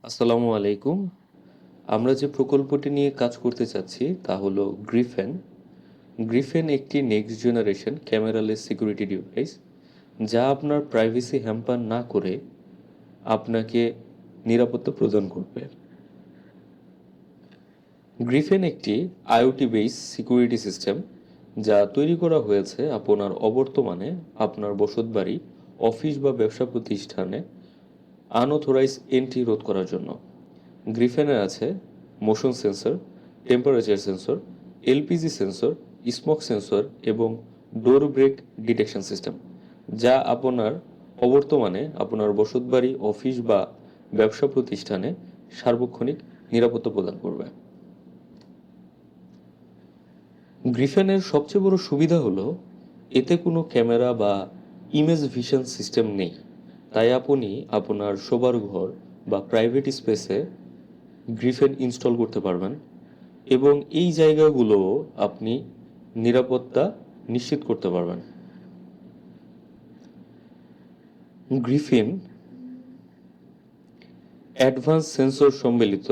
আসসালামু আলাইকুম। আমরা যে প্রকল্পটি নিয়ে কাজ করতে চাচ্ছি তা হলো গ্রিফেন। গ্রিফেন একটি নেক্সট জেনারেশন ক্যামেরালেস সিকিউরিটি ডিভাইস, যা আপনার প্রাইভেসি হ্যাম্পার না করে আপনাকে নিরাপত্তা প্রদান করবে। গ্রিফেন একটি আইওটি বেস সিকিউরিটি সিস্টেম, যা তৈরি করা হয়েছে আপনার অবর্তমানে আপনার বসতবাড়ি, অফিস বা ব্যবসা প্রতিষ্ঠানে আনঅথরাইজ এন্ট্রি রোধ করার জন্য। গ্রিফেনে আছে motion sensor, temperature sensor, LPG sensor, smoke sensor এবং ডোর ব্রেক ডিটেকশন সিস্টেম, যা আপনার অবর্তমানে আপনার বসতবাড়ি, অফিস বা ব্যবসা প্রতিষ্ঠানে সার্বক্ষণিক নিরাপত্তা প্রদান করবে। গ্রিফেনের সবচেয়ে বড় সুবিধা হলো এতে কোনো ক্যামেরা বা ইমেজ ভিশন সিস্টেম নেই, তাই আপনি আপনার শোবার ঘর বা প্রাইভেট স্পেসে গ্রিফেন ইনস্টল করতে পারবেন এবং এই জায়গাগুলোও আপনি নিরাপত্তা নিশ্চিত করতে পারবেন। গ্রিফিন অ্যাডভান্স সেন্সর সম্মিলিত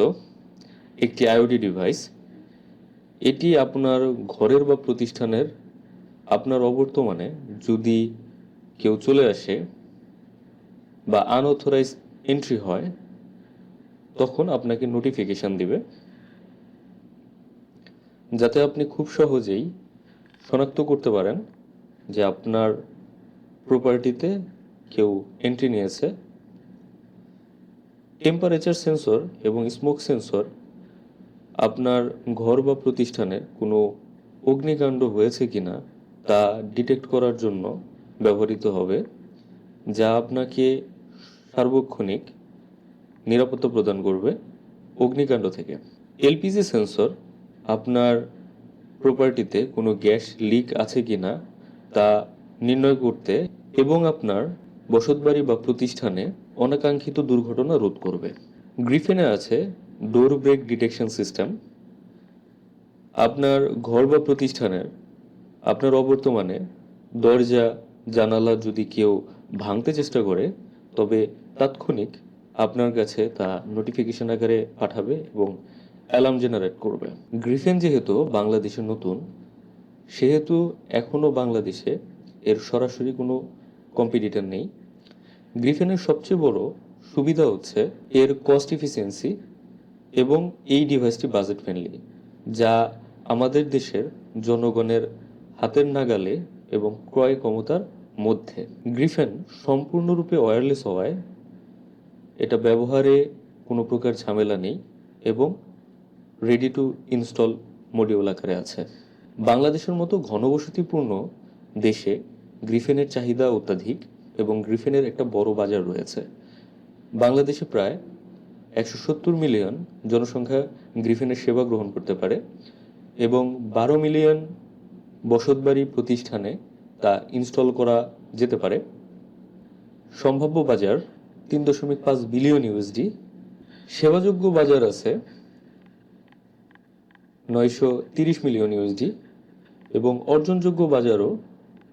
একটি আইওটি ডিভাইস। এটি আপনার ঘরের বা প্রতিষ্ঠানের আপনার অবর্তমানে যদি কেউ চলে আসে বা আনঅথরাইজ এন্ট্রি হয়, তখন আপনাকে নোটিফিকেশন দিবে, যাতে আপনি খুব সহজেই শনাক্ত করতে পারেন যে আপনার প্রপার্টিতে কেউ এন্ট্রি নিয়েছে। টেম্পারেচার সেন্সর এবং স্মোক সেন্সর আপনার ঘর বা প্রতিষ্ঠানের কোনো অগ্নিকাণ্ড হয়েছে কিনা তা ডিটেক্ট করার জন্য ব্যবহৃত হবে, যা আপনাকে সার্বক্ষণিক নিরাপত্তা প্রদান করবে অগ্নিকাণ্ড থেকে। এলপিজি সেন্সর আপনার প্রপার্টিতে কোনো গ্যাস লিক আছে কিনা তা নির্ণয় করতে এবং আপনার বসতবাড়ি বা প্রতিষ্ঠানে অনাকাঙ্ক্ষিত দুর্ঘটনা রোধ করবে। গ্রিফেনে আছে ডোর ব্রেক ডিটেকশন সিস্টেম। আপনার ঘর বা প্রতিষ্ঠানের আপনার অবর্তমানে দরজা জানালা যদি কেউ ভাঙতে চেষ্টা করে, তবে তাৎক্ষণিক আপনার কাছে তা নোটিফিকেশন আকারে পাঠাবে এবং অ্যালার্ম জেনারেট করবে। গ্রিফেন যেহেতু বাংলাদেশে নতুন, সেহেতু এখনও বাংলাদেশে এর সরাসরি কোনো কম্পিটিটর নেই। গ্রিফেনের সবচেয়ে বড় সুবিধা হচ্ছে এর কস্ট ইফিসিয়েন্সি এবং এই ডিভাইসটি বাজেট ফ্রেন্ডলি, যা আমাদের দেশের জনগণের হাতের নাগালে এবং ক্রয় ক্ষমতার মধ্যে। গ্রিফেন সম্পূর্ণরূপে ওয়্যারলেস হওয়ায় এটা ব্যবহারে কোনো প্রকার ঝামেলা নেই এবং রেডি টু ইনস্টল মডিউল আকারে আছে। বাংলাদেশের মতো ঘনবসতিপূর্ণ দেশে গ্রিফেনের চাহিদা অত্যাধিক এবং গ্রিফেনের একটা বড় বাজার রয়েছে। বাংলাদেশে প্রায় 170 মিলিয়ন জনসংখ্যা গ্রিফেনের সেবা গ্রহণ করতে পারে এবং 12 মিলিয়ন বসতবাড়ি প্রতিষ্ঠানে তা ইনস্টল করা যেতে পারে। সম্ভাব্য বাজার 3.5 বিলিয়ন ইউএসডি। সেবাযোগ্য বাজার আছে 930 মিলিয়ন ইউএসডি এবং অর্জনযোগ্য বাজারও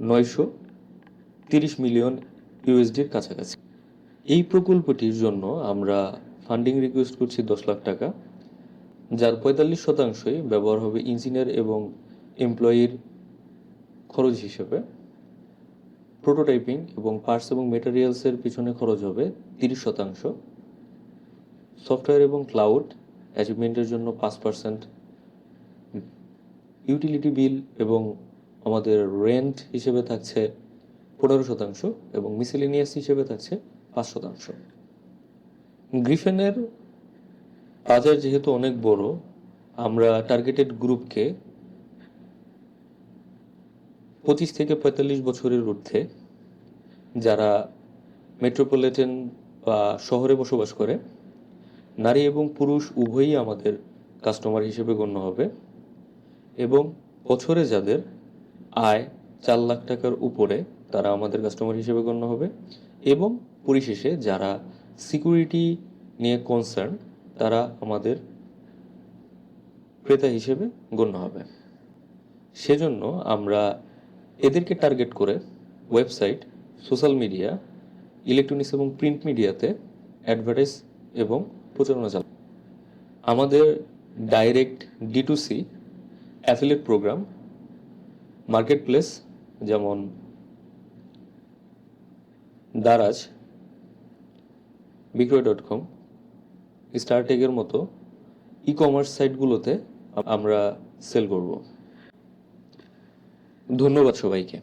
930 মিলিয়ন ইউএসডির কাছাকাছি। এই প্রকল্পটির জন্য আমরা ফান্ডিং রিকোয়েস্ট করছি 10 লাখ টাকা, যার 45% ব্যবহার হবে ইঞ্জিনিয়ার এবং এমপ্লয়ির খরচ হিসেবে। প্রোটোটাইপিং এবং পার্টস এবং মেটেরিয়ালসের পিছনে খরচ হবে 30%। সফটওয়্যার এবং ক্লাউড অ্যাচিভমেন্টের জন্য 5%। ইউটিলিটি বিল এবং আমাদের রেন্ট হিসেবে থাকছে 15% এবং মিসেলেনিয়াস হিসেবে থাকছে 5%। গ্রিফেনের বাজার যেহেতু অনেক বড়, আমরা টার্গেটেড গ্রুপকে 25 থেকে 45 বছরের ঊর্ধ্বে, যারা মেট্রোপলিটন বা শহরে বসবাস করে, নারী এবং পুরুষ উভয়ই আমাদের কাস্টমার হিসেবে গণ্য হবে এবং বছরে যাদের আয় 4 লাখ টাকার উপরে তারা আমাদের কাস্টমার হিসেবে গণ্য হবে এবং পরিশেষে যারা সিকিউরিটি নিয়ে কনসার্ন তারা আমাদের ক্রেতা হিসেবে গণ্য হবে। সেজন্য আমরা এদেরকে টার্গেট করে ওয়েবসাইট, সোশ্যাল মিডিয়া, ইলেকট্রনিক্স এবং প্রিন্ট মিডিয়াতে অ্যাডভার্টাইজ এবং প্রচারণা চালাবো। আমাদের direct D2C affiliate programme, market place যেমন দারাজ, বিক্রয়.com, স্টারটেকের মতো ই কমার্স সাইটগুলোতে আমরা সেল করব। ধন্যবাদ সবাইকে।